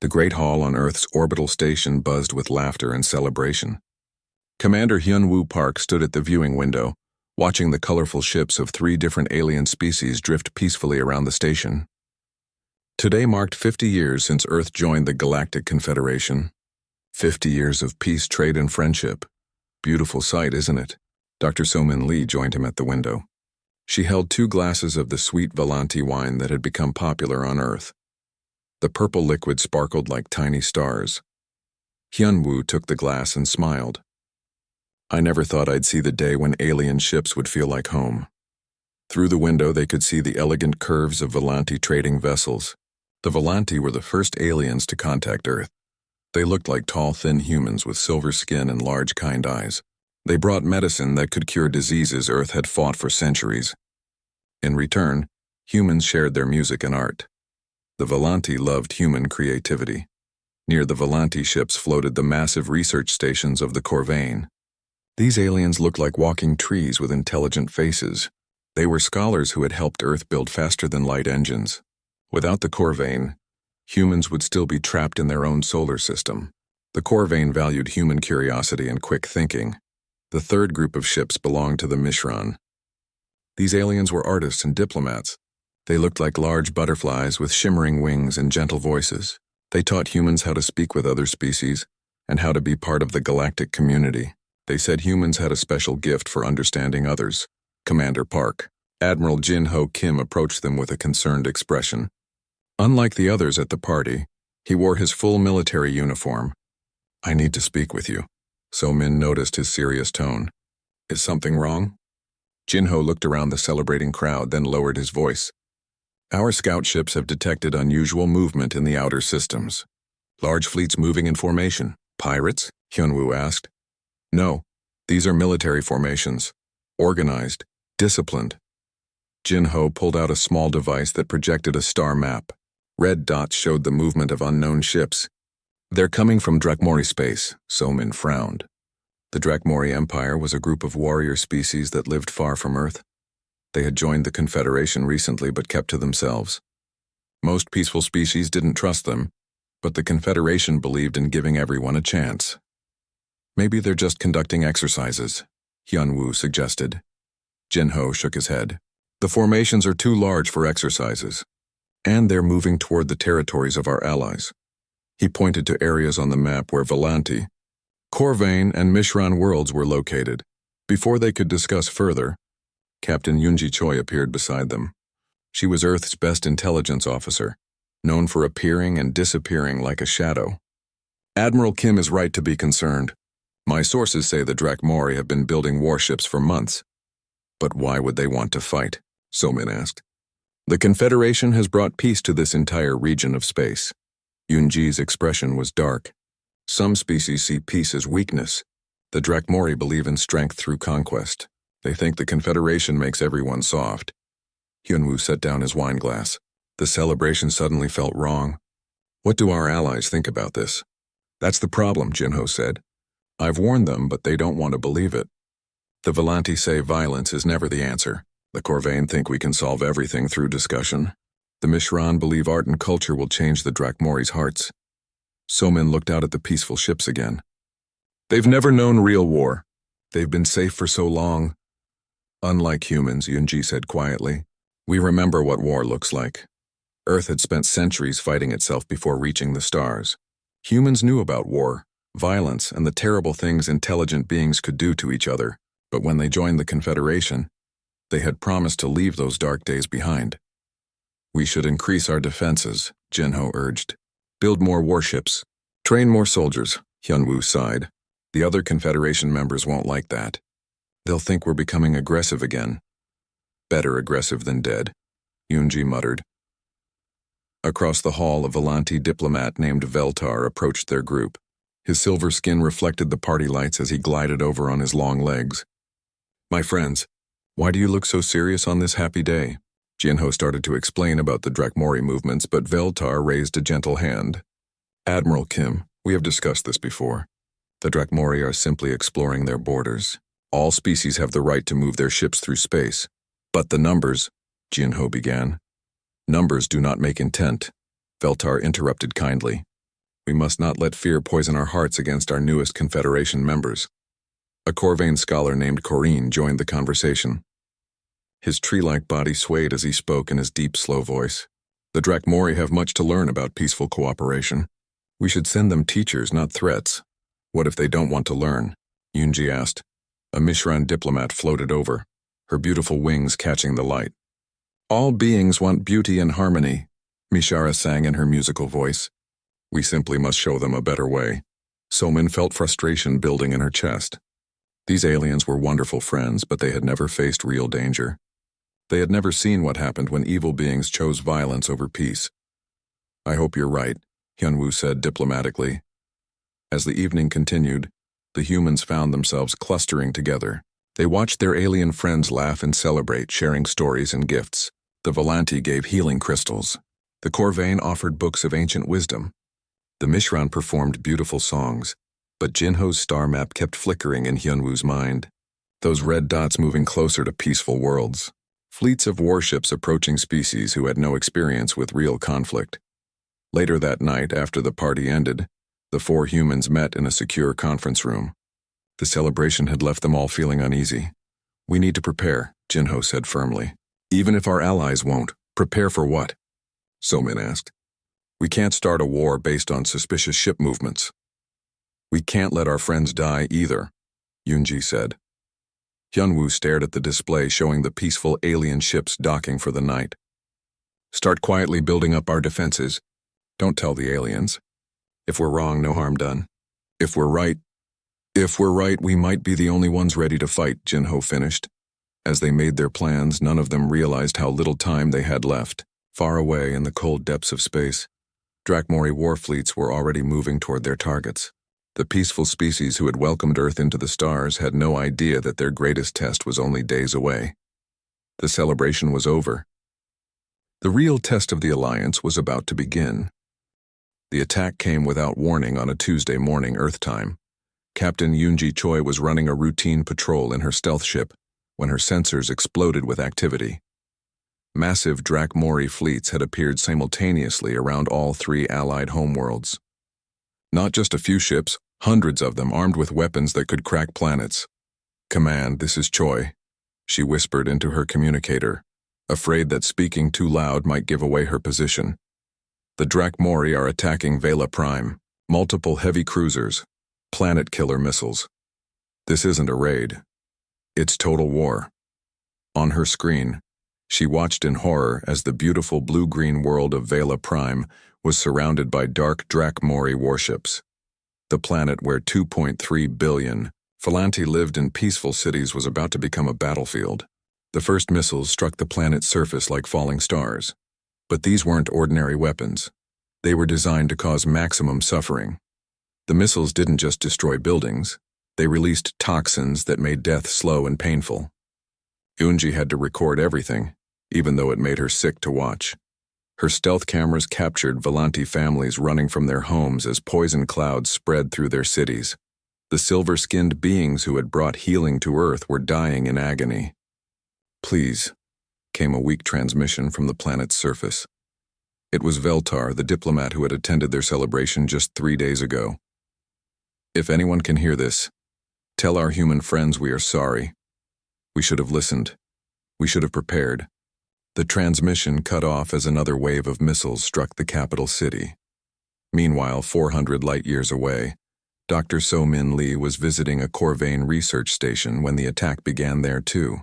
The great hall on Earth's orbital station buzzed with laughter and celebration. Commander Hyun-woo Park stood at the viewing window, watching the colorful ships of 3 different alien species drift peacefully around the station. Today marked 50 years since Earth joined the Galactic Confederation. 50 years of peace, trade, and friendship. Beautiful sight, isn't it? Dr. So-min Lee joined him at the window. She held 2 glasses of the sweet Volanti wine that had become popular on Earth. The purple liquid sparkled like tiny stars. Hyun-woo took the glass and smiled. I never thought I'd see the day when alien ships would feel like home. Through the window they could see the elegant curves of Volanti trading vessels. The Volanti were the first aliens to contact Earth. They looked like tall, thin humans with silver skin and large, kind eyes. They brought medicine that could cure diseases Earth had fought for centuries. In return, humans shared their music and art. The Volanti loved human creativity. Near the Volanti ships floated the massive research stations of the Corvain. These aliens looked like walking trees with intelligent faces. They were scholars who had helped Earth build faster-than-light engines. Without the Corvain, humans would still be trapped in their own solar system. The Corvain valued human curiosity and quick thinking. The third group of ships belonged to the Mishran. These aliens were artists and diplomats. They looked like large butterflies with shimmering wings and gentle voices. They taught humans how to speak with other species and how to be part of the galactic community. They said humans had a special gift for understanding others. Commander Park, Admiral Jin-ho Kim approached them with a concerned expression. Unlike the others at the party, he wore his full military uniform. I need to speak with you. So-min noticed his serious tone. Is something wrong? Jin-ho looked around the celebrating crowd, then lowered his voice. Our scout ships have detected unusual movement in the outer systems. Large fleets moving in formation. Pirates? Hyun-woo asked. No, these are military formations. Organized, disciplined. Jin-ho pulled out a small device that projected a star map. Red dots showed the movement of unknown ships. They're coming from Drakmori space, So-min frowned. The Drakmori Empire was a group of warrior species that lived far from Earth. They had joined the Confederation recently but kept to themselves. Most peaceful species didn't trust them, but the Confederation believed in giving everyone a chance. Maybe they're just conducting exercises, Hyun-woo suggested. Jin-ho shook his head. The formations are too large for exercises, and they're moving toward the territories of our allies. He pointed to areas on the map where Volanti, Corvain, and Mishran worlds were located. Before they could discuss further, Captain Yoonji Choi appeared beside them. She was Earth's best intelligence officer, known for appearing and disappearing like a shadow. Admiral Kim is right to be concerned. My sources say the Drakmori have been building warships for months. But why would they want to fight? So-min asked. The Confederation has brought peace to this entire region of space. Yoonji's expression was dark. Some species see peace as weakness. The Drakmori believe in strength through conquest. They think the Confederation makes everyone soft. Hyun-woo set down his wine glass. The celebration suddenly felt wrong. What do our allies think about this? That's the problem, Jin-ho said. I've warned them, but they don't want to believe it. The Volanti say violence is never the answer. The Corvain think we can solve everything through discussion. The Mishran believe art and culture will change the Drakmori's hearts. So-min looked out at the peaceful ships again. They've never known real war. They've been safe for so long. Unlike humans, Yoonji said quietly, we remember what war looks like. Earth had spent centuries fighting itself before reaching the stars. Humans knew about war, violence, and the terrible things intelligent beings could do to each other, but when they joined the Confederation, they had promised to leave those dark days behind. We should increase our defenses, Jin-ho urged. Build more warships. Train more soldiers, Hyun-woo sighed. The other Confederation members won't like that. They'll think we're becoming aggressive again. Better aggressive than dead, Yoonji muttered. Across the hall, a Volanti diplomat named Veltar approached their group. His silver skin reflected the party lights as he glided over on his long legs. My friends, why do you look so serious on this happy day? Jin-ho started to explain about the Drakmori movements, but Veltar raised a gentle hand. Admiral Kim, we have discussed this before. The Drakmori are simply exploring their borders. All species have the right to move their ships through space. But the numbers, Jin-ho began. Numbers do not make intent, Veltar interrupted kindly. We must not let fear poison our hearts against our newest Confederation members. A Corvain scholar named Corrine joined the conversation. His tree-like body swayed as he spoke in his deep, slow voice. The Drakmori have much to learn about peaceful cooperation. We should send them teachers, not threats. What if they don't want to learn? Yunji asked. A Mishran diplomat floated over, her beautiful wings catching the light. All beings want beauty and harmony, Mishara sang in her musical voice. We simply must show them a better way. Somin felt frustration building in her chest. These aliens were wonderful friends, but they had never faced real danger. They had never seen what happened when evil beings chose violence over peace. I hope you're right, Hyunwoo said diplomatically. As the evening continued, the humans found themselves clustering together. They watched their alien friends laugh and celebrate, sharing stories and gifts. The Volanti gave healing crystals. The Corvain offered books of ancient wisdom. The Mishran performed beautiful songs, but Jinho's star map kept flickering in Hyunwoo's mind. Those red dots moving closer to peaceful worlds. Fleets of warships approaching species who had no experience with real conflict. Later that night, after the party ended, the four humans met in a secure conference room. The celebration had left them all feeling uneasy. We need to prepare, Jinho said firmly. Even if our allies won't, prepare for what? Somin asked. We can't start a war based on suspicious ship movements. We can't let our friends die either, Yunji said. Hyunwoo stared at the display showing the peaceful alien ships docking for the night. Start quietly building up our defenses. Don't tell the aliens. If we're wrong, no harm done. If we're right, we might be the only ones ready to fight, Jinho finished. As they made their plans, none of them realized how little time they had left. Far away in the cold depths of space, Drakmori war fleets were already moving toward their targets. The peaceful species who had welcomed Earth into the stars had no idea that their greatest test was only days away. The celebration was over. The real test of the Alliance was about to begin. The attack came without warning on a Tuesday morning Earth time. Captain Yoonji Choi was running a routine patrol in her stealth ship when her sensors exploded with activity. Massive Drakmori fleets had appeared simultaneously around all three allied homeworlds. Not just a few ships, hundreds of them armed with weapons that could crack planets. Command, this is Choi, she whispered into her communicator, afraid that speaking too loud might give away her position. The Drakmori are attacking Vela Prime, multiple heavy cruisers, planet-killer missiles. This isn't a raid. It's total war. On her screen, she watched in horror as the beautiful blue-green world of Vela Prime was surrounded by dark Drakmori warships. The planet where 2.3 billion Volanti lived in peaceful cities was about to become a battlefield. The first missiles struck the planet's surface like falling stars. But these weren't ordinary weapons. They were designed to cause maximum suffering. The missiles didn't just destroy buildings. They released toxins that made death slow and painful. Yoonji had to record everything, even though it made her sick to watch. Her stealth cameras captured Volanti families running from their homes as poison clouds spread through their cities. The silver-skinned beings who had brought healing to Earth were dying in agony. Please, came a weak transmission from the planet's surface. It was Veltar, the diplomat who had attended their celebration just 3 days ago. If anyone can hear this, tell our human friends we are sorry. We should have listened. We should have prepared. The transmission cut off as another wave of missiles struck the capital city. Meanwhile, 400 light-years away, Dr. So-Min Lee was visiting a Corvain research station when the attack began there too.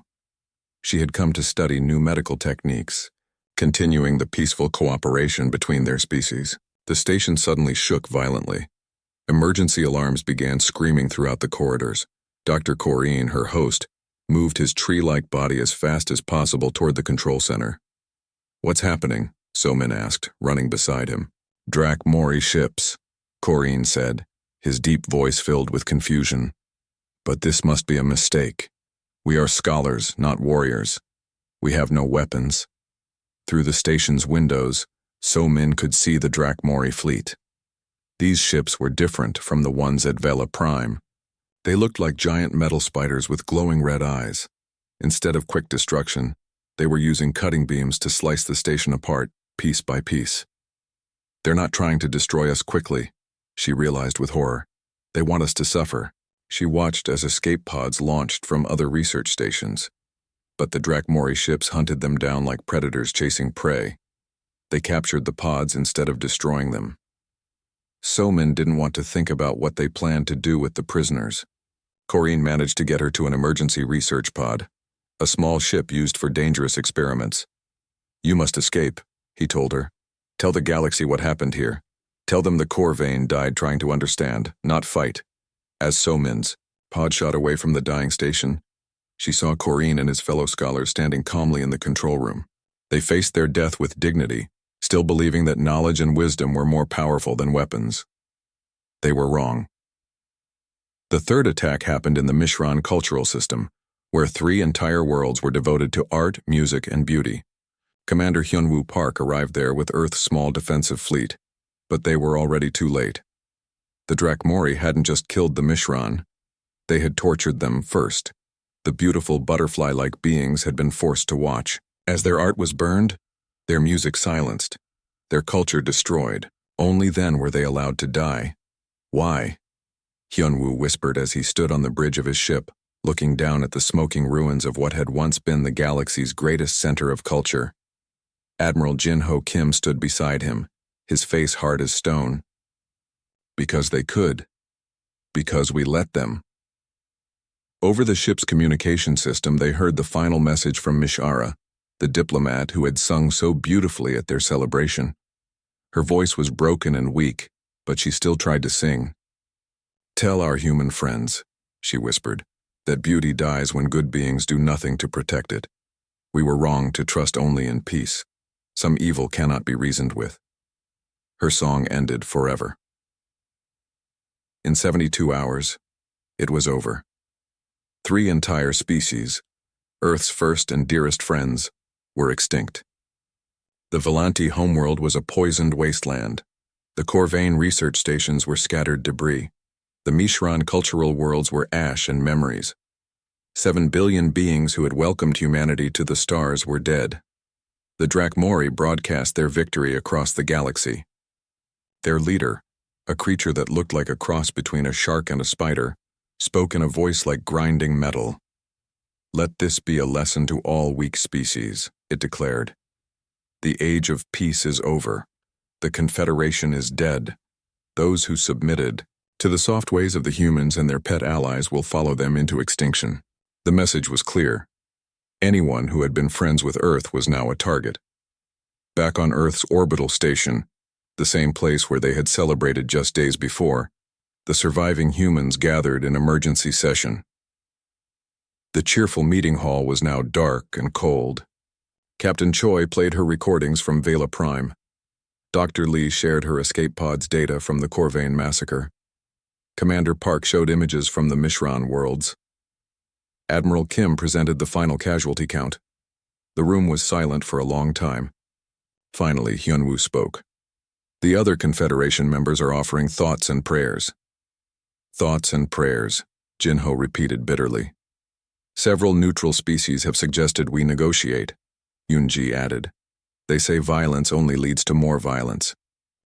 She had come to study new medical techniques, continuing the peaceful cooperation between their species. The station suddenly shook violently. Emergency alarms began screaming throughout the corridors. Dr. Corrine, her host, moved his tree-like body as fast as possible toward the control center. What's happening? So-Min asked, running beside him. Drakmori ships, Corrine said, his deep voice filled with confusion. But this must be a mistake. We are scholars, not warriors. We have no weapons. Through the station's windows, So-Min could see the Drakmori fleet. These ships were different from the ones at Vela Prime. They looked like giant metal spiders with glowing red eyes. Instead of quick destruction, they were using cutting beams to slice the station apart, piece by piece. They're not trying to destroy us quickly, She realized with horror. They want us to suffer. She watched as escape pods launched from other research stations. But the Drakmori ships hunted them down like predators chasing prey. They captured the pods instead of destroying them. Somin didn't want to think about what they planned to do with the prisoners. Corrine managed to get her to an emergency research pod, a small ship used for dangerous experiments. "You must escape," he told her. "Tell the galaxy what happened here. Tell them the Corvain died trying to understand, not fight." As Somin's pod shot away from the dying station, she saw Corrine and his fellow scholars standing calmly in the control room. They faced their death with dignity, still believing that knowledge and wisdom were more powerful than weapons. They were wrong. The third attack happened in the Mishran cultural system, where 3 entire worlds were devoted to art, music, and beauty. Commander Hyunwoo Park arrived there with Earth's small defensive fleet, but they were already too late. The Drakmori hadn't just killed the Mishran. They had tortured them first. The beautiful butterfly-like beings had been forced to watch. As their art was burned, their music silenced, their culture destroyed. Only then were they allowed to die. Why? Hyunwoo whispered as he stood on the bridge of his ship, looking down at the smoking ruins of what had once been the galaxy's greatest center of culture. Admiral Jin-Ho Kim stood beside him, his face hard as stone. "Because they could. Because we let them." Over the ship's communication system, they heard the final message from Mishara, the diplomat who had sung so beautifully at their celebration. Her voice was broken and weak, but she still tried to sing. "Tell our human friends," she whispered, "that beauty dies when good beings do nothing to protect it. We were wrong to trust only in peace. Some evil cannot be reasoned with." Her song ended forever. In 72 hours, it was over. 3 entire species, Earth's first and dearest friends, were extinct. The Volanti homeworld was a poisoned wasteland. The Corvain research stations were scattered debris. The Mishran cultural worlds were ash and memories. 7 billion beings who had welcomed humanity to the stars were dead. The Drakmori broadcast their victory across the galaxy. Their leader, a creature that looked like a cross between a shark and a spider, spoke in a voice like grinding metal. "Let this be a lesson to all weak species," it declared. "The age of peace is over. The Confederation is dead. Those who submitted to the soft ways of the humans and their pet allies will follow them into extinction." The message was clear. Anyone who had been friends with Earth was now a target. Back on Earth's orbital station, the same place where they had celebrated just days before, the surviving humans gathered in emergency session. The cheerful meeting hall was now dark and cold. Captain Choi played her recordings from Vela Prime. Dr. Lee shared her escape pod's data from the Corvain massacre. Commander Park showed images from the Mishran worlds. Admiral Kim presented the final casualty count. The room was silent for a long time. Finally, Hyunwoo spoke. "The other Confederation members are offering thoughts and prayers." "Thoughts and prayers," Jin-Ho repeated bitterly. "Several neutral species have suggested we negotiate," Yoon-ji added. "They say violence only leads to more violence."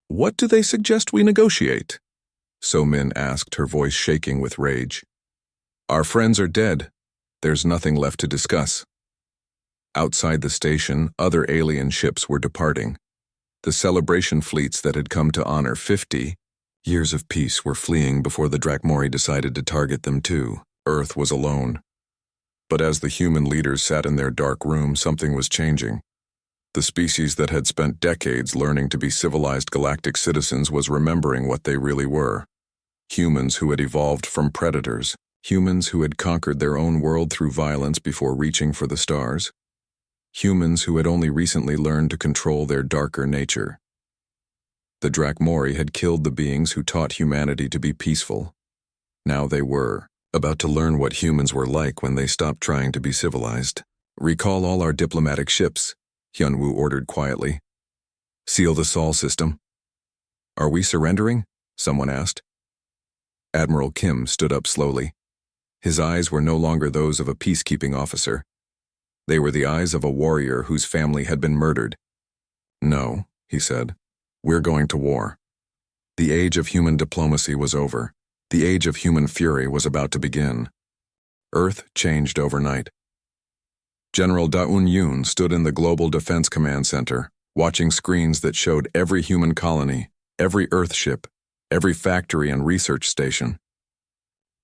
"What do they suggest we negotiate?" So-min asked, her voice shaking with rage. "Our friends are dead. There's nothing left to discuss." Outside the station, other alien ships were departing. The celebration fleets that had come to honor 50 years of peace were fleeing before the Drakmori decided to target them too. Earth was alone. But as the human leaders sat in their dark room, something was changing. The species that had spent decades learning to be civilized galactic citizens was remembering what they really were. Humans who had evolved from predators. Humans who had conquered their own world through violence before reaching for the stars. Humans who had only recently learned to control their darker nature. The Drakmori had killed the beings who taught humanity to be peaceful. Now they were about to learn what humans were like when they stopped trying to be civilized. "Recall all our diplomatic ships," Hyunwoo ordered quietly. "Seal the Sol system." "Are we surrendering?" someone asked. Admiral Kim stood up slowly. His eyes were no longer those of a peacekeeping officer. They were the eyes of a warrior whose family had been murdered. "No," he said. "We're going to war." The age of human diplomacy was over. The age of human fury was about to begin. Earth changed overnight. General Daun Yoon stood in the Global Defense Command Center, watching screens that showed every human colony, every Earth ship, every factory and research station.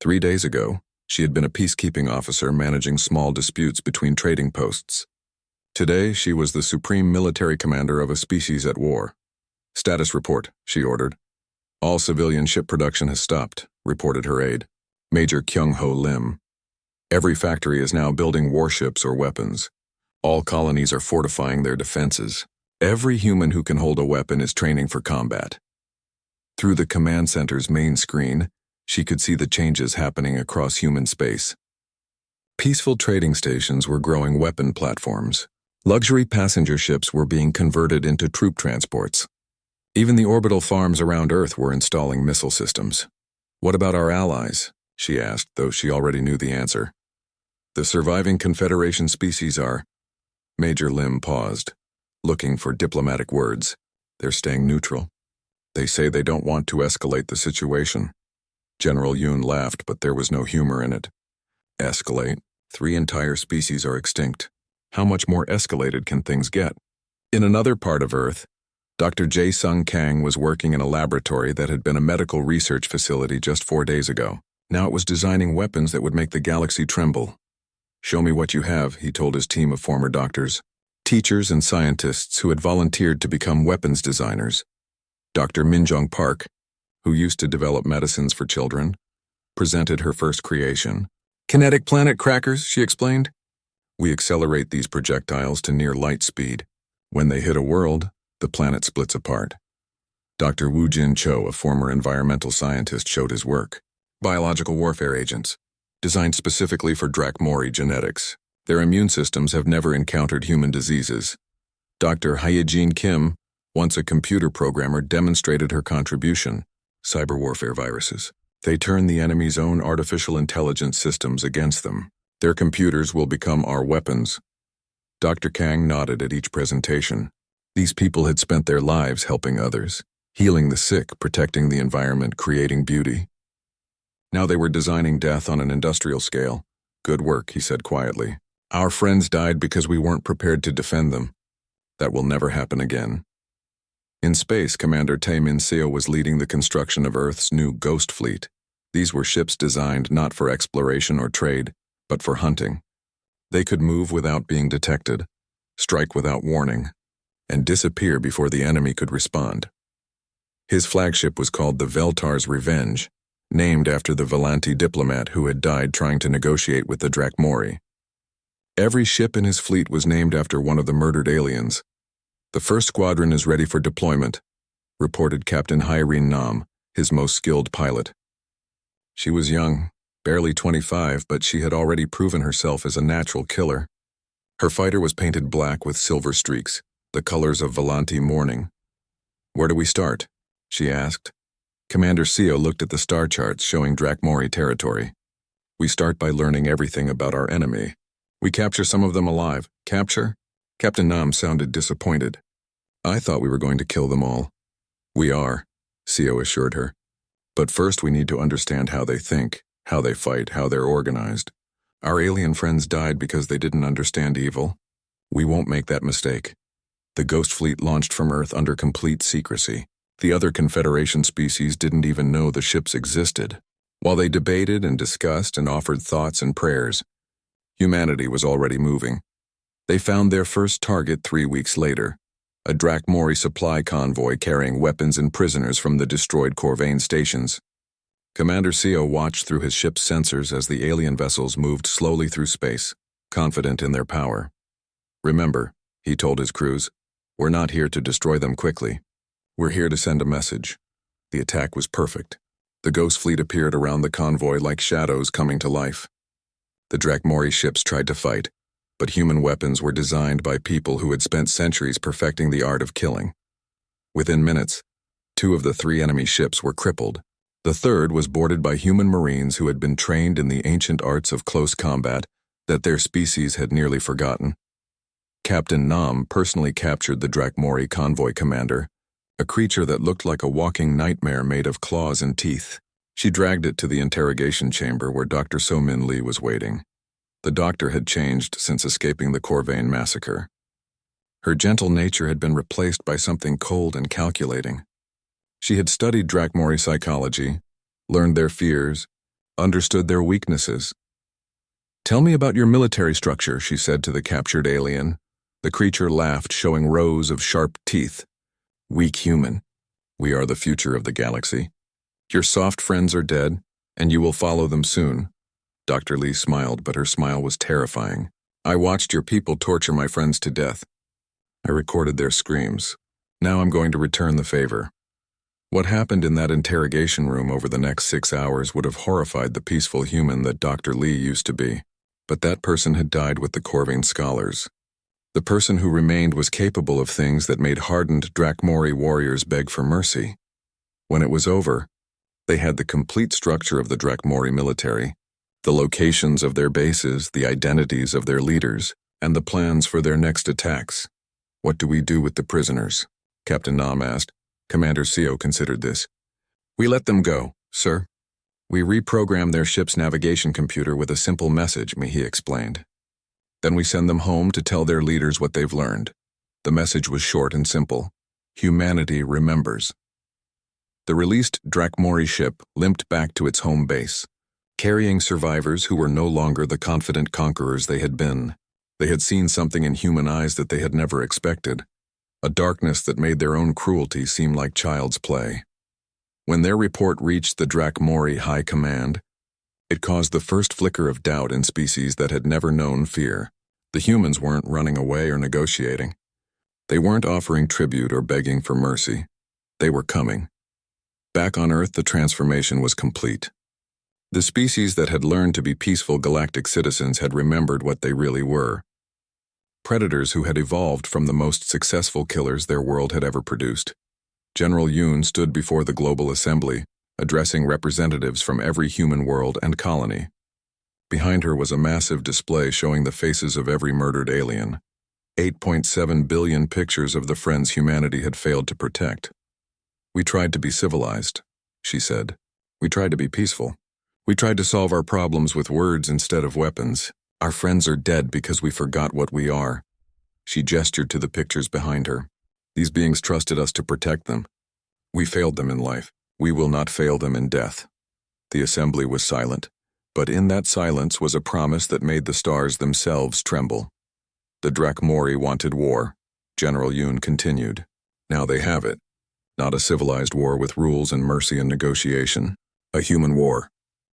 3 days ago, she had been a peacekeeping officer managing small disputes between trading posts. Today, she was the supreme military commander of a species at war. "Status report," she ordered. "All civilian ship production has stopped," reported her aide, Major Kyung-ho Lim. "Every factory is now building warships or weapons. All colonies are fortifying their defenses. Every human who can hold a weapon is training for combat." Through the command center's main screen, she could see the changes happening across human space. Peaceful trading stations were growing weapon platforms. Luxury passenger ships were being converted into troop transports. Even the orbital farms around Earth were installing missile systems. "What about our allies?" she asked, though she already knew the answer. "The surviving Confederation species are—" Major Lim paused, looking for diplomatic words. "They're staying neutral. They say they don't want to escalate the situation." General Yoon laughed, but there was no humor in it. "Escalate? 3 entire species are extinct. How much more escalated can things get?" In another part of Earth, Dr. Jae-sung Kang was working in a laboratory that had been a medical research facility just 4 days ago. Now it was designing weapons that would make the galaxy tremble. "Show me what you have," he told his team of former doctors, teachers and scientists who had volunteered to become weapons designers. Dr. Minjung Park, who used to develop medicines for children, presented her first creation. "Kinetic planet crackers," she explained. "We accelerate these projectiles to near light speed. When they hit a world, the planet splits apart." Dr. Woo Jin Cho, a former environmental scientist, showed his work. "Biological warfare agents, designed specifically for Drakmori genetics. Their immune systems have never encountered human diseases." Dr. Hyejin Kim, once a computer programmer, demonstrated her contribution: cyber warfare viruses. They turn the enemy's own artificial intelligence systems against them. Their computers will become our weapons. Dr. Kang nodded at each presentation. These people had spent their lives helping others, healing the sick, protecting the environment, creating beauty. Now they were designing death on an industrial scale. "Good work," he said quietly. "Our friends died because we weren't prepared to defend them. That will never happen again." In space, Commander Tae Min Seo was leading the construction of Earth's new Ghost Fleet. These were ships designed not for exploration or trade, but for hunting. They could move without being detected, strike without warning, and disappear before the enemy could respond. His flagship was called the Veltar's Revenge, named after the Velanti diplomat who had died trying to negotiate with the Drakmori. Every ship in his fleet was named after one of the murdered aliens. "The first squadron is ready for deployment," reported Captain Hyrene Nam, his most skilled pilot. She was young, barely 25, but she had already proven herself as a natural killer. Her fighter was painted black with silver streaks, the colors of Velanti mourning. "Where do we start?" she asked. Commander Seo looked at the star charts showing Drakmori territory. "We start by learning everything about our enemy. We capture some of them alive." "Capture?" Captain Nam sounded disappointed. "I thought we were going to kill them all." "We are," Seo assured her. "But first we need to understand how they think, how they fight, how they're organized. Our alien friends died because they didn't understand evil. We won't make that mistake." The Ghost Fleet launched from Earth under complete secrecy. The other Confederation species didn't even know the ships existed. While they debated and discussed and offered thoughts and prayers, humanity was already moving. They found their first target 3 weeks later, a Drakmori supply convoy carrying weapons and prisoners from the destroyed Corvain stations. Commander Seo watched through his ship's sensors as the alien vessels moved slowly through space, confident in their power. "Remember," he told his crews, "we're not here to destroy them quickly. We're here to send a message." The attack was perfect. The Ghost Fleet appeared around the convoy like shadows coming to life. The Drakmori ships tried to fight, but human weapons were designed by people who had spent centuries perfecting the art of killing. Within minutes, 2 of the 3 enemy ships were crippled. The third was boarded by human marines who had been trained in the ancient arts of close combat that their species had nearly forgotten. Captain Nam personally captured the Drakmori convoy commander, a creature that looked like a walking nightmare made of claws and teeth. She dragged it to the interrogation chamber where Dr. So-Min Lee was waiting. The doctor had changed since escaping the Corvain massacre. Her gentle nature had been replaced by something cold and calculating. She had studied Drakmori psychology, learned their fears, understood their weaknesses. "Tell me about your military structure," she said to the captured alien. The creature laughed, showing rows of sharp teeth. "Weak human. We are the future of the galaxy. Your soft friends are dead, and you will follow them soon." Dr. Lee smiled, but her smile was terrifying. "I watched your people torture my friends to death. I recorded their screams. Now I'm going to return the favor." What happened in that interrogation room over the next 6 hours would have horrified the peaceful human that Dr. Lee used to be. But that person had died with the Corvain scholars. The person who remained was capable of things that made hardened Drakmori warriors beg for mercy. When it was over, they had the complete structure of the Drakmori military, the locations of their bases, the identities of their leaders, and the plans for their next attacks. "What do we do with the prisoners?" Captain Nam asked. Commander Seo considered this. "We let them go, sir. We reprogram their ship's navigation computer with a simple message," he explained. "Then we send them home to tell their leaders what they've learned." The message was short and simple. Humanity remembers. The released Drakmori ship limped back to its home base, carrying survivors who were no longer the confident conquerors they had been. They had seen something in human eyes that they had never expected, a darkness that made their own cruelty seem like child's play. When their report reached the Drakmori High Command, it caused the first flicker of doubt in species that had never known fear. The humans weren't running away or negotiating. They weren't offering tribute or begging for mercy. They were coming. Back on Earth, the transformation was complete. The species that had learned to be peaceful galactic citizens had remembered what they really were. Predators who had evolved from the most successful killers their world had ever produced. General Yoon stood before the Global Assembly, addressing representatives from every human world and colony. Behind her was a massive display showing the faces of every murdered alien. 8.7 billion pictures of the friends humanity had failed to protect. "We tried to be civilized," she said. "We tried to be peaceful. We tried to solve our problems with words instead of weapons. Our friends are dead because we forgot what we are." She gestured to the pictures behind her. "These beings trusted us to protect them. We failed them in life. We will not fail them in death." The assembly was silent, but in that silence was a promise that made the stars themselves tremble. "The Drakmori wanted war," General Yoon continued. "Now they have it. Not a civilized war with rules and mercy and negotiation. A human war.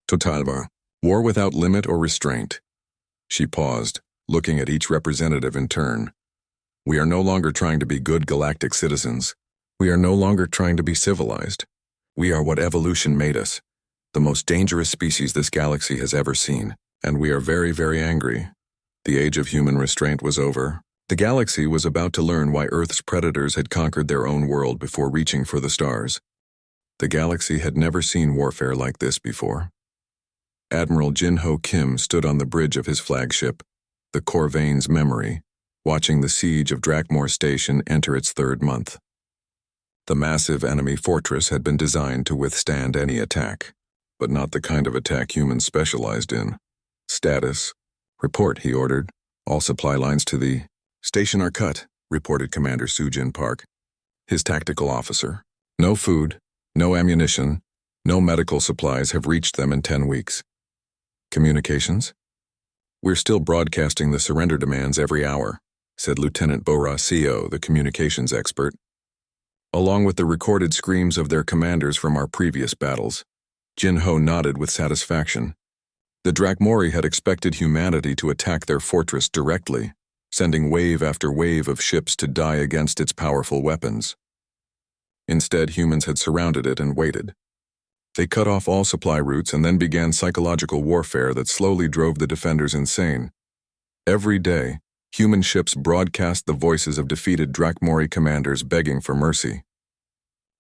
Totalvar. War without limit or restraint." She paused, looking at each representative in turn. "We are no longer trying to be good galactic citizens. We are no longer trying to be civilized. We are what evolution made us, the most dangerous species this galaxy has ever seen, and we are very, very angry." The age of human restraint was over. The galaxy was about to learn why Earth's predators had conquered their own world before reaching for the stars. The galaxy had never seen warfare like this before. Admiral Jin-Ho Kim stood on the bridge of his flagship, the Corvain's Memory, watching the siege of Drakmor Station enter its 3rd month. The massive enemy fortress had been designed to withstand any attack, but not the kind of attack humans specialized in. "Status. Report," he ordered. "All supply lines to the station are cut," reported Commander Soo-Jin Park, his tactical officer. "No food, no ammunition, no medical supplies have reached them in 10 weeks. Communications? We're still broadcasting the surrender demands every hour," said Lieutenant Bora Seo, the communications expert. "Along with the recorded screams of their commanders from our previous battles." Jin-Ho nodded with satisfaction. The Drakmori had expected humanity to attack their fortress directly, sending wave after wave of ships to die against its powerful weapons. Instead, humans had surrounded it and waited. They cut off all supply routes and then began psychological warfare that slowly drove the defenders insane. Every day, human ships broadcast the voices of defeated Drakmori commanders begging for mercy.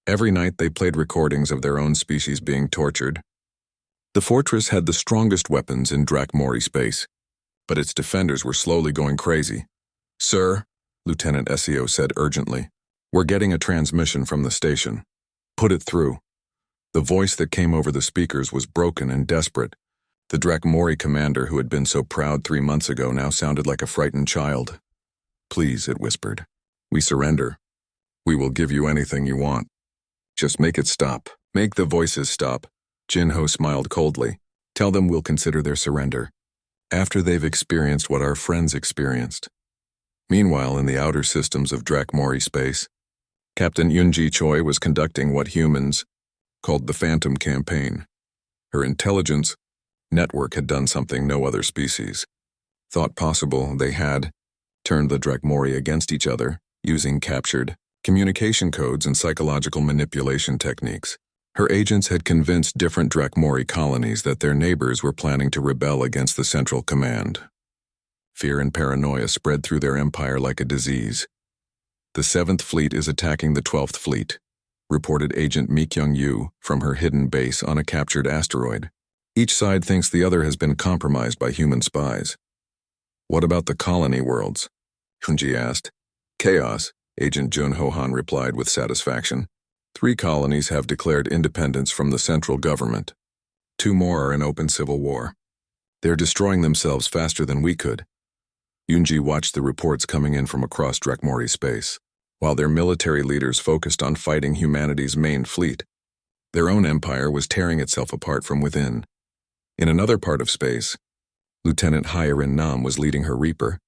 Every night they played recordings of their own species being tortured. The fortress had the strongest weapons in Drakmori space, but its defenders were slowly going crazy. "Sir," Lieutenant Seo said urgently, "We're getting a transmission from the station. Put it through." The voice that came over the speakers was broken and desperate. The Drakmori commander who had been so proud 3 months ago now sounded like a frightened child. "Please," it whispered. "We surrender. We will give you anything you want. Just make it stop. Make the voices stop." Jinho smiled coldly. "Tell them we'll consider their surrender after they've experienced what our friends experienced." Meanwhile, in the outer systems of Drakmori space, Captain Yunji Choi was conducting what humans called the Phantom Campaign. Her intelligence network had done something no other species thought possible. They had turned the Drakmori against each other using captured communication codes and psychological manipulation techniques. Her agents had convinced different Drakmori colonies that their neighbors were planning to rebel against the Central Command. Fear and paranoia spread through their empire like a disease. "The 7th Fleet is attacking the 12th Fleet," reported Agent Mi-Kyung Yu from her hidden base on a captured asteroid. "Each side thinks the other has been compromised by human spies." "What about the colony worlds?" Hunji asked. "Chaos," Agent Jun Ho-han replied with satisfaction. 3 colonies have declared independence from the central government. 2 more are in open civil war. They're destroying themselves faster than we could. Yunji watched the reports coming in from across Drakmori space. While their military leaders focused on fighting humanity's main fleet, their own empire was tearing itself apart from within. In another part of space, Lieutenant Hyarin Nam was leading her Reaper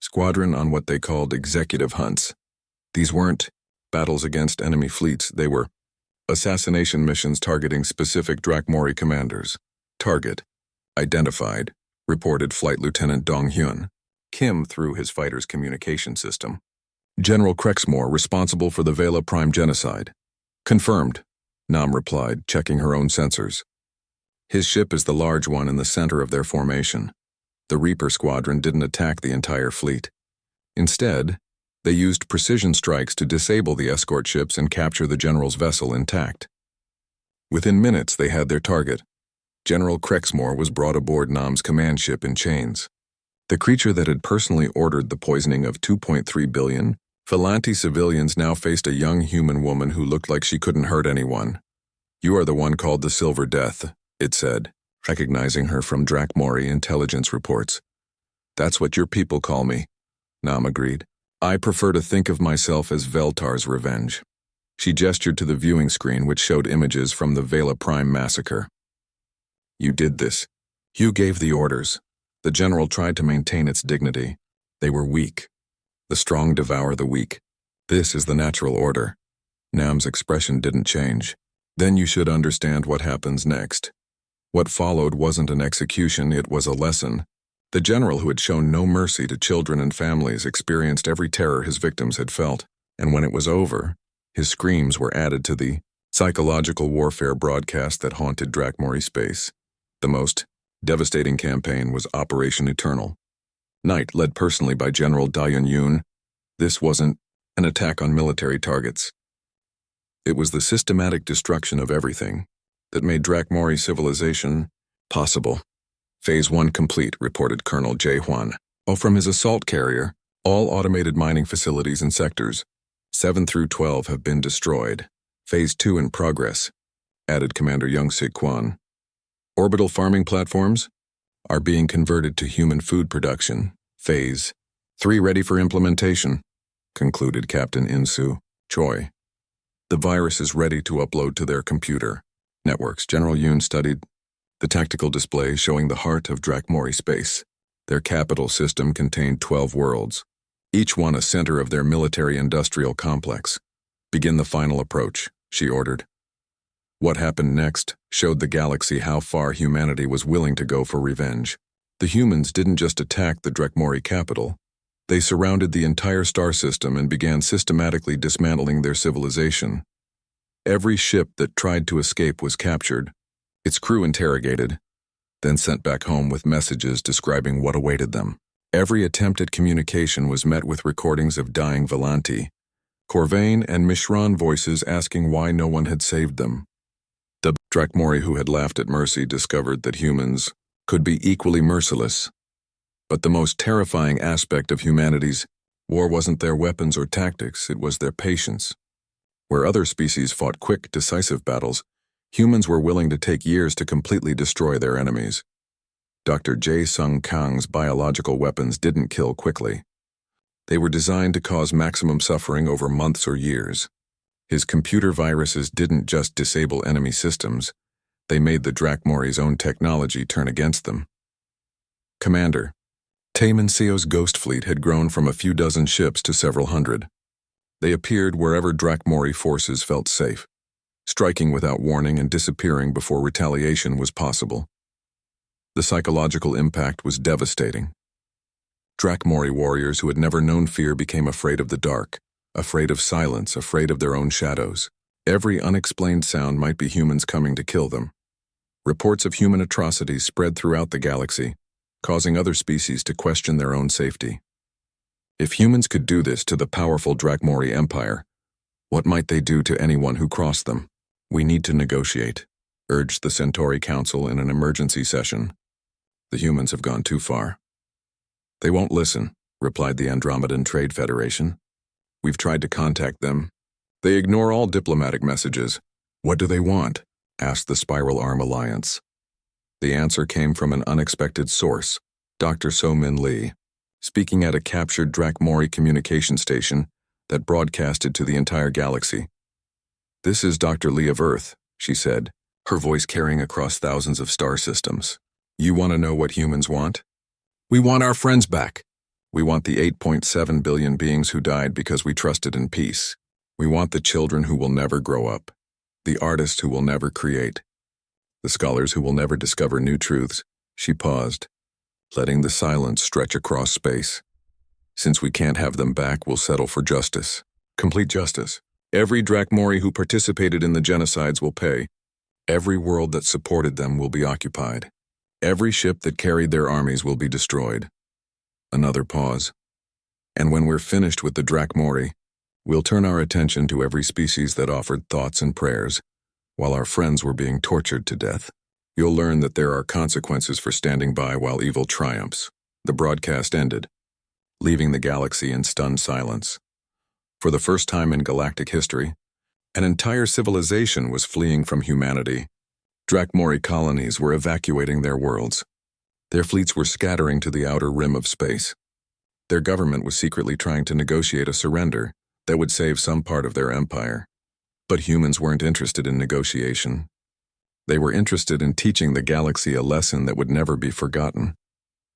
squadron on what they called executive hunts. These weren't battles against enemy fleets, they were assassination missions targeting specific Drakmori commanders. "Target identified," reported Flight Lieutenant Dong Hyun Kim through his fighter's communication system. "General Krexmore responsible for the Vela Prime genocide." "Confirmed," Nam replied, checking her own sensors. His ship is the large one in the center of their formation. The Reaper squadron didn't attack the entire fleet. Instead, they used precision strikes to disable the escort ships and capture the general's vessel intact. Within minutes, they had their target. General Krexmore was brought aboard Nam's command ship in chains. The creature that had personally ordered the poisoning of 2.3 billion Phalanti civilians now faced a young human woman who looked like she couldn't hurt anyone. "You are the one called the Silver Death," it said, recognizing her from Drakmori intelligence reports. "That's what your people call me," Nam agreed. "I prefer to think of myself as Veltar's revenge." She gestured to the viewing screen which showed images from the Vela Prime massacre. "You did this. You gave the orders." The general tried to maintain its dignity. "They were weak. The strong devour the weak. This is the natural order." Nam's expression didn't change. "Then you should understand what happens next." What followed wasn't an execution, it was a lesson. The general, who had shown no mercy to children and families, experienced every terror his victims had felt, and when it was over, his screams were added to the psychological warfare broadcast that haunted Drakmori space. The most devastating campaign was Operation Eternal. Night, led personally by General Dayun Yoon. This wasn't an attack on military targets. It was the systematic destruction of everything that made Drakmori civilization possible. "Phase 1 complete," reported Colonel Jae Hwan. From his assault carrier, all automated mining facilities and sectors, 7 through 12, have been destroyed. Phase 2 in progress, added Commander Young-Sik Kwan. Orbital farming platforms are being converted to human food production. Phase 3 ready for implementation, concluded Captain Insu Choi. The virus is ready to upload to their computer networks. General Yoon studied the tactical display showing the heart of Drakmori space. Their capital system contained 12 worlds, each one a center of their military-industrial complex. "Begin the final approach," she ordered. What happened next showed the galaxy how far humanity was willing to go for revenge. The humans didn't just attack the Drakmori capital. They surrounded the entire star system and began systematically dismantling their civilization. Every ship that tried to escape was captured, its crew interrogated, then sent back home with messages describing what awaited them. Every attempt at communication was met with recordings of dying Volanti, Corvain and Mishran voices asking why no one had saved them. The Drakmori who had laughed at mercy discovered that humans could be equally merciless. But the most terrifying aspect of humanity's War wasn't their weapons or tactics, it was their patience. Where other species fought quick, decisive battles, humans were willing to take years to completely destroy their enemies. Dr. Jae Sung Kang's biological weapons didn't kill quickly. They were designed to cause maximum suffering over months or years. His computer viruses didn't just disable enemy systems, they made the Drakmori's own technology turn against them. Commander, Taemin Seo's Ghost Fleet had grown from a few dozen ships to several hundred. They appeared wherever Drakmori forces felt safe, striking without warning and disappearing before retaliation was possible. The psychological impact was devastating. Drakmori warriors who had never known fear became afraid of the dark, afraid of silence, afraid of their own shadows. Every unexplained sound might be humans coming to kill them. Reports of human atrocities spread throughout the galaxy, causing other species to question their own safety. If humans could do this to the powerful Drakmori Empire, what might they do to anyone who crossed them? We need to negotiate, urged the Centauri Council in an emergency session. The humans have gone too far. They won't listen, replied the Andromedan Trade Federation. We've tried to contact them. They ignore all diplomatic messages. What do they want? Asked the Spiral Arm Alliance. The answer came from an unexpected source, Dr. So-Min Lee, speaking at a captured Drakmori communication station that broadcasted to the entire galaxy. This is Dr. Lee of Earth, she said, her voice carrying across thousands of star systems. You want to know what humans want? We want our friends back. We want the 8.7 billion beings who died because we trusted in peace. We want the children who will never grow up, the artists who will never create, the scholars who will never discover new truths. She paused, letting the silence stretch across space. Since we can't have them back, we'll settle for justice. Complete justice. Every Drakmori who participated in the genocides will pay. Every world that supported them will be occupied. Every ship that carried their armies will be destroyed. Another pause. And when we're finished with the Drakmori, we'll turn our attention to every species that offered thoughts and prayers, while our friends were being tortured to death. You'll learn that there are consequences for standing by while evil triumphs. The broadcast ended, leaving the galaxy in stunned silence. For the first time in galactic history, an entire civilization was fleeing from humanity. Drakmori colonies were evacuating their worlds. Their fleets were scattering to the outer rim of space. Their government was secretly trying to negotiate a surrender that would save some part of their empire. But humans weren't interested in negotiation. They were interested in teaching the galaxy a lesson that would never be forgotten.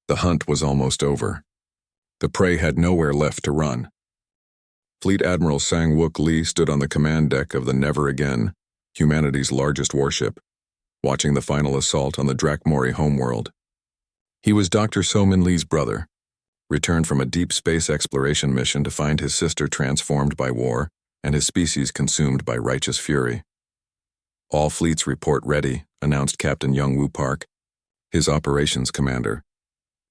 The hunt was almost over. The prey had nowhere left to run. Fleet Admiral Sang-Wook Lee stood on the command deck of the Never Again, humanity's largest warship, watching the final assault on the Drakmori homeworld. He was Dr. So-Min Lee's brother, returned from a deep space exploration mission to find his sister transformed by war and his species consumed by righteous fury. All fleets report ready, announced Captain Young-Woo Park, his operations commander.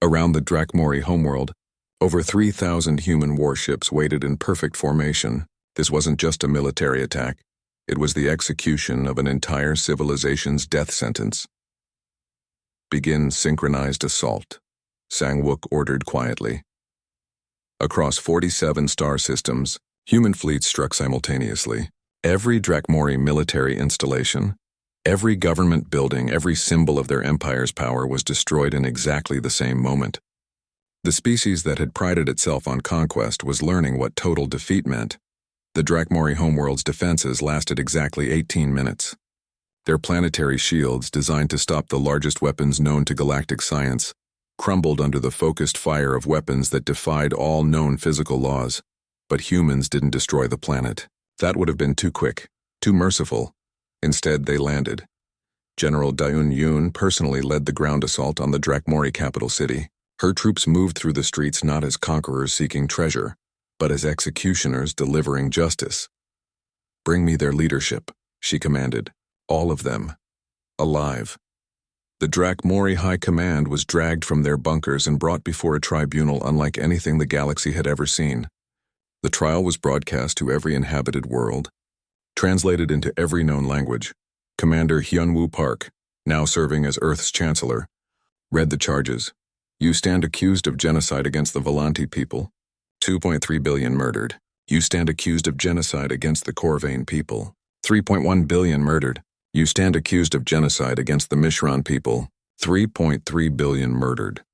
Around the Drakmori homeworld, over 3,000 human warships waited in perfect formation. This wasn't just a military attack. It was the execution of an entire civilization's death sentence. Begin synchronized assault, Sang-Wook ordered quietly. Across 47 star systems, human fleets struck simultaneously. Every Drakmori military installation, every government building, every symbol of their empire's power was destroyed in exactly the same moment. The species that had prided itself on conquest was learning what total defeat meant. The Drakmori homeworld's defenses lasted exactly 18 minutes. Their planetary shields, designed to stop the largest weapons known to galactic science, crumbled under the focused fire of weapons that defied all known physical laws. But humans didn't destroy the planet. That would have been too quick, too merciful. Instead, they landed. General Daeun Yoon personally led the ground assault on the Drakmori capital city. Her troops moved through the streets not as conquerors seeking treasure, but as executioners delivering justice. Bring me their leadership, she commanded. All of them. Alive. The Drakmori High Command was dragged from their bunkers and brought before a tribunal unlike anything the galaxy had ever seen. The trial was broadcast to every inhabited world, translated into every known language. Commander Hyun-Woo Park, now serving as Earth's Chancellor, read the charges. You stand accused of genocide against the Volanti people. 2.3 billion murdered. You stand accused of genocide against the Corvain people. 3.1 billion murdered. You stand accused of genocide against the Mishran people. 3.3 billion murdered.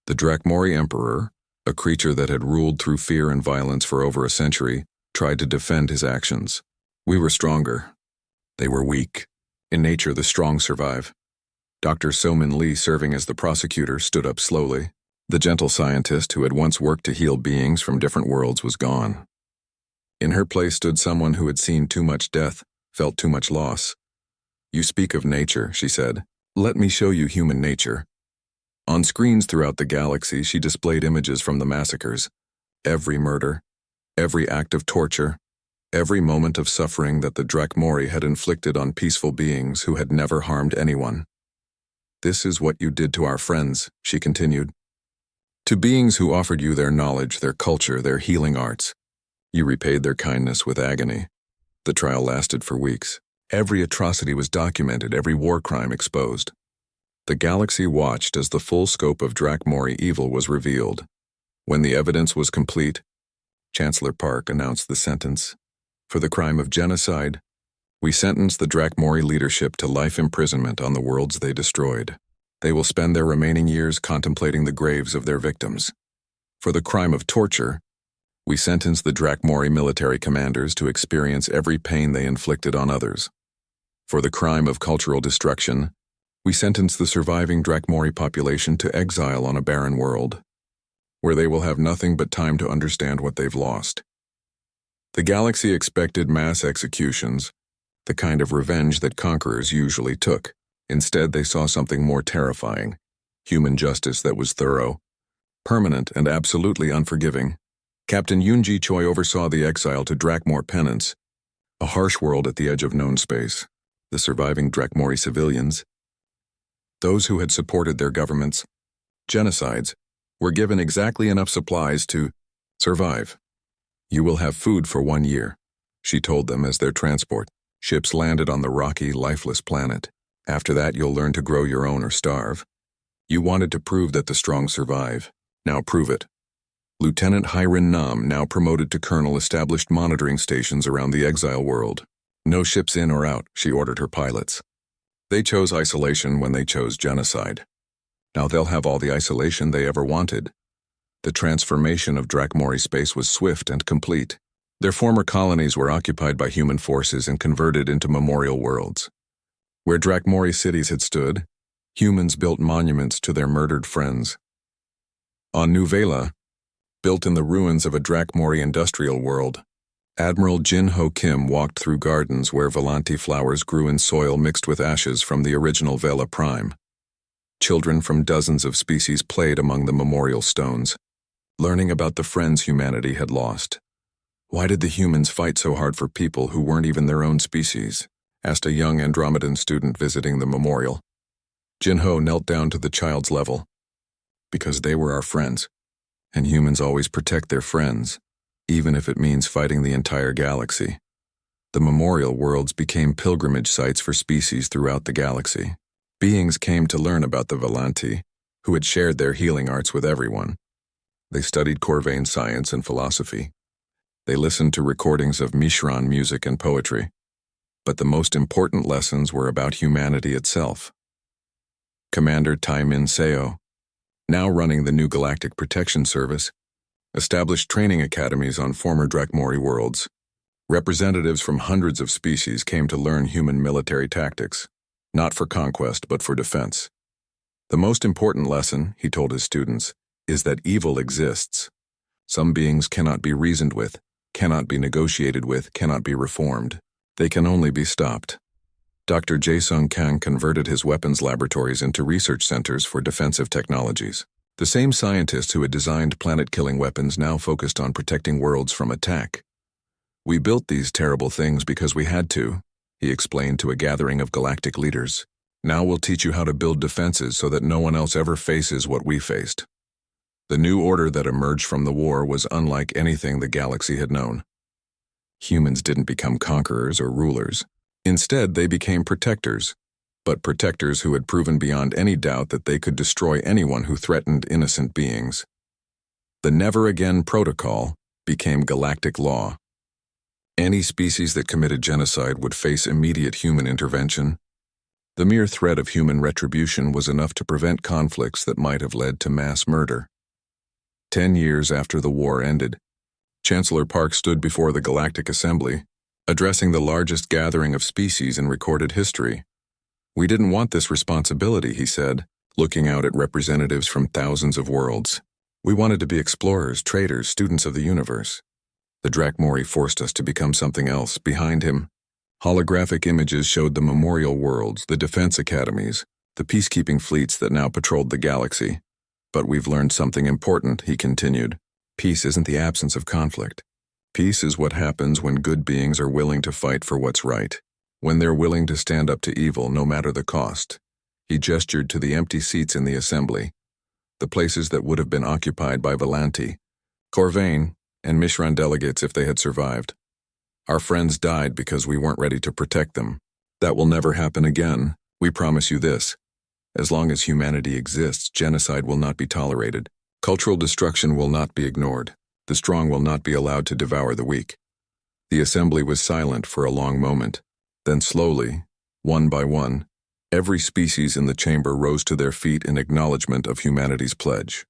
The Drakmori Emperor, a creature that had ruled through fear and violence for over a century, tried to defend his actions. We were stronger. They were weak. In nature, the strong survive. Dr. Somin Lee, serving as the prosecutor, stood up slowly. The gentle scientist who had once worked to heal beings from different worlds was gone. In her place stood someone who had seen too much death, felt too much loss. You speak of nature, she said. Let me show you human nature. On screens throughout the galaxy, she displayed images from the massacres. Every murder, every act of torture, every moment of suffering that the Drakmori had inflicted on peaceful beings who had never harmed anyone. This is what you did to our friends, she continued. To beings who offered you their knowledge, their culture, their healing arts. You repaid their kindness with agony. The trial lasted for weeks. Every atrocity was documented, every war crime exposed. The galaxy watched as the full scope of Drakmori evil was revealed. When the evidence was complete, Chancellor Park announced the sentence. For the crime of genocide, we sentence the Drakmori leadership to life imprisonment on the worlds they destroyed. They will spend their remaining years contemplating the graves of their victims. For the crime of torture, we sentence the Drakmori military commanders to experience every pain they inflicted on others. For the crime of cultural destruction, we sentence the surviving Drakmori population to exile on a barren world, where they will have nothing but time to understand what they've lost. The galaxy expected mass executions, the kind of revenge that conquerors usually took. Instead, they saw something more terrifying, human justice that was thorough, permanent, and absolutely unforgiving. Captain Yoonji Choi oversaw the exile to Drakmor Penance, a harsh world at the edge of known space. The surviving Drakmori civilians, those who had supported their governments, genocides, were given exactly enough supplies to survive. You will have food for 1 year, she told them as their transport ships landed on the rocky, lifeless planet. After that, you'll learn to grow your own or starve. You wanted to prove that the strong survive. Now prove it. Lieutenant Hyrin Nam, now promoted to colonel, established monitoring stations around the exile world. No ships in or out, she ordered her pilots. They chose isolation when they chose genocide. Now they'll have all the isolation they ever wanted. The transformation of Drakmori space was swift and complete. Their former colonies were occupied by human forces and converted into memorial worlds. Where Drakmori cities had stood, humans built monuments to their murdered friends. On New Vela, built in the ruins of a Drakmori industrial world, Admiral Jin Ho Kim walked through gardens where Volanti flowers grew in soil mixed with ashes from the original Vela Prime. Children from dozens of species played among the memorial stones, learning about the friends humanity had lost. Why did the humans fight so hard for people who weren't even their own species? Asked a young Andromedan student visiting the memorial. Jin-Ho knelt down to the child's level. Because they were our friends, and humans always protect their friends, even if it means fighting the entire galaxy. The memorial worlds became pilgrimage sites for species throughout the galaxy. Beings came to learn about the Volanti, who had shared their healing arts with everyone. They studied Corvain science and philosophy. They listened to recordings of Mishran music and poetry. But the most important lessons were about humanity itself. Commander Tai Min Seo, now running the new Galactic Protection Service, established training academies on former Drakmori worlds. Representatives from hundreds of species came to learn human military tactics, not for conquest but for defense. The most important lesson, he told his students, is that evil exists. Some beings cannot be reasoned with, cannot be negotiated with, cannot be reformed. They can only be stopped. Dr. Jae-sung Kang converted his weapons laboratories into research centers for defensive technologies. The same scientists who had designed planet-killing weapons now focused on protecting worlds from attack. We built these terrible things because we had to, he explained to a gathering of galactic leaders. Now we'll teach you how to build defenses so that no one else ever faces what we faced. The new order that emerged from the war was unlike anything the galaxy had known. Humans didn't become conquerors or rulers. Instead, they became protectors, but protectors who had proven beyond any doubt that they could destroy anyone who threatened innocent beings. The Never Again Protocol became galactic law. Any species that committed genocide would face immediate human intervention. The mere threat of human retribution was enough to prevent conflicts that might have led to mass murder. 10 years after the war ended, Chancellor Park stood before the Galactic Assembly, addressing the largest gathering of species in recorded history. "We didn't want this responsibility," he said, looking out at representatives from thousands of worlds. "We wanted to be explorers, traders, students of the universe. The Drakmori forced us to become something else." Behind him, holographic images showed the memorial worlds, the defense academies, the peacekeeping fleets that now patrolled the galaxy. "But we've learned something important," he continued. "Peace isn't the absence of conflict. Peace is what happens when good beings are willing to fight for what's right, when they're willing to stand up to evil no matter the cost." He gestured to the empty seats in the assembly, the places that would have been occupied by Volanti, Corvain, and Mishran delegates if they had survived. "Our friends died because we weren't ready to protect them. That will never happen again. We promise you this. As long as humanity exists, genocide will not be tolerated. Cultural destruction will not be ignored. The strong will not be allowed to devour the weak." The assembly was silent for a long moment. Then slowly, one by one, every species in the chamber rose to their feet in acknowledgement of humanity's pledge.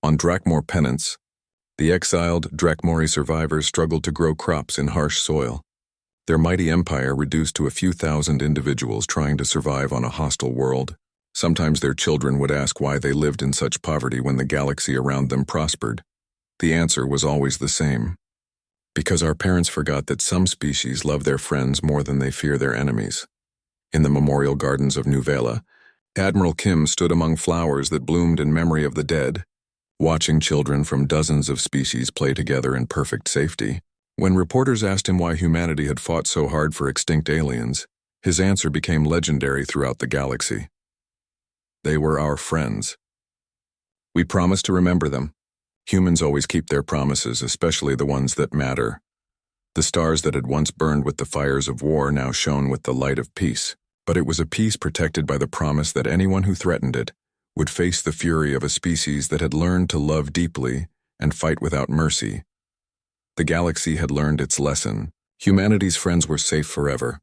On Drakmor penance, the exiled Drakmori survivors struggled to grow crops in harsh soil, their mighty empire reduced to a few thousand individuals trying to survive on a hostile world. Sometimes their children would ask why they lived in such poverty when the galaxy around them prospered. The answer was always the same: because our parents forgot that some species love their friends more than they fear their enemies. In the memorial gardens of Nuvela, Admiral Kim stood among flowers that bloomed in memory of the dead, watching children from dozens of species play together in perfect safety. When reporters asked him why humanity had fought so hard for extinct aliens, his answer became legendary throughout the galaxy. "They were our friends. We promised to remember them. Humans always keep their promises, especially the ones that matter." The stars that had once burned with the fires of war now shone with the light of peace, but it was a peace protected by the promise that anyone who threatened it would face the fury of a species that had learned to love deeply and fight without mercy. The galaxy had learned its lesson. Humanity's friends were safe forever.